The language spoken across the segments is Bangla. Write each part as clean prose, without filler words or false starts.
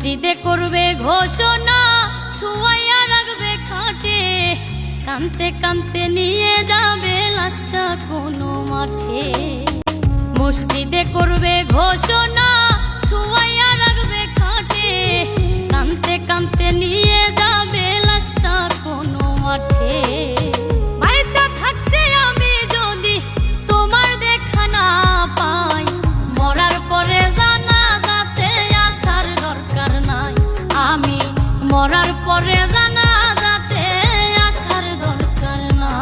মসজিদে করবে ঘোষণা, শুয়াইয়া রাখবে খাটে, কানতে কানতে নিয়ে যাবে লাশটা কোনো মাঠে। মসজিদে করবে ঘোষণা, শুয়াইয়া রাখবে খাটে, কানতে কানতে নিয়ে যাবে লাশটা কোনো মাঠে। বাইচা থাকতে আমি যদি তোমার দেখা না পাই, মরার পরে জানাজাতে আসার দরকার নাই। আমি মরার পরে জানাজাতে আসার দরকার নাই।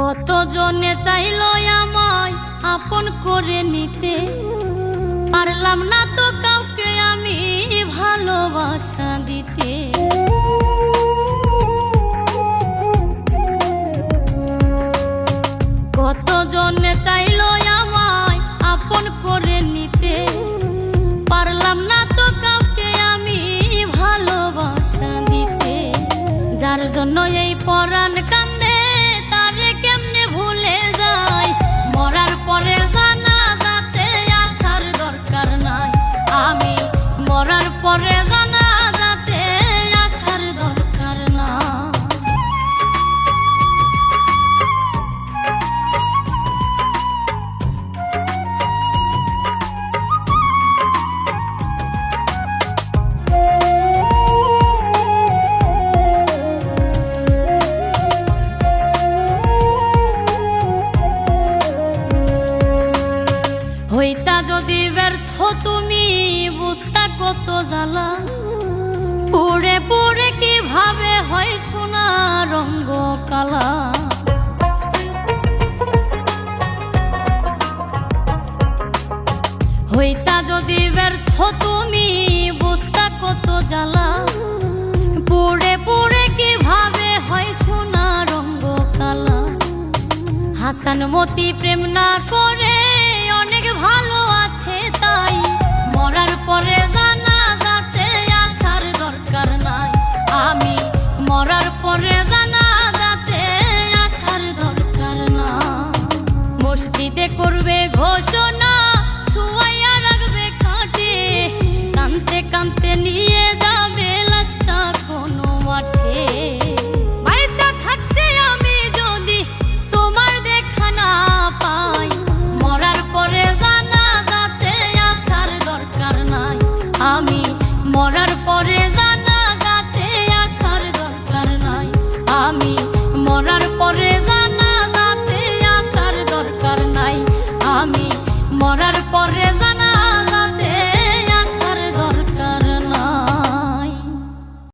কতজনে চাইল আমায় আপন করে নিতে, পারলাম না তো কাউকে আমি ভালোবাসা দিতে। কতজনে চাইল আমায় আপন করে নিতে, পারলাম না তো কাউকে আমি ভালোবাসা দিতে। যার জন্য এই পরাণ কান্দে, তারে কেমনে ভুলে যাই, মরার পরে জানাজাতে আসার দরকার নাই। আমি মরার পরে জানাজাতে আসার দরকার নাই। হইতা যদি ব্যর্থ তুমি, বুঝতা কত জ্বালা, পুড়ে পুড়ে কিভাবে হয় সোনা রঙ্গ কালা। হইতা যদি ব্যর্থ তুমি, বুঝতা কত জ্বালা, পুড়ে পুড়ে কিভাবে হয় সোনা রঙ্গ কালা। হাসান মতি প্রেম না করে অনেক ভালো আছে তাই, মরার পরে জানাজাতে আসার দরকার নাই। আমি মরার পরে জানাজাতে আসার দরকার নাই। মসজিদে করবে ঘোষণা, শুয়াইয়া রাখবে খাটে, কানতে কানতে নিয়ে যাবে লাশটা কোনো মাঠে। বাইচা থাকতে আমি যদি তোমার দেখা না পাই, মরার পরে জানাজাতে আসার দরকার নাই। আমি মরার পরে জানাজাতে আসার দরকার নাই। আমি মরার পরে জানাজাতে আসার দরকার নাই। আমি মরার পরে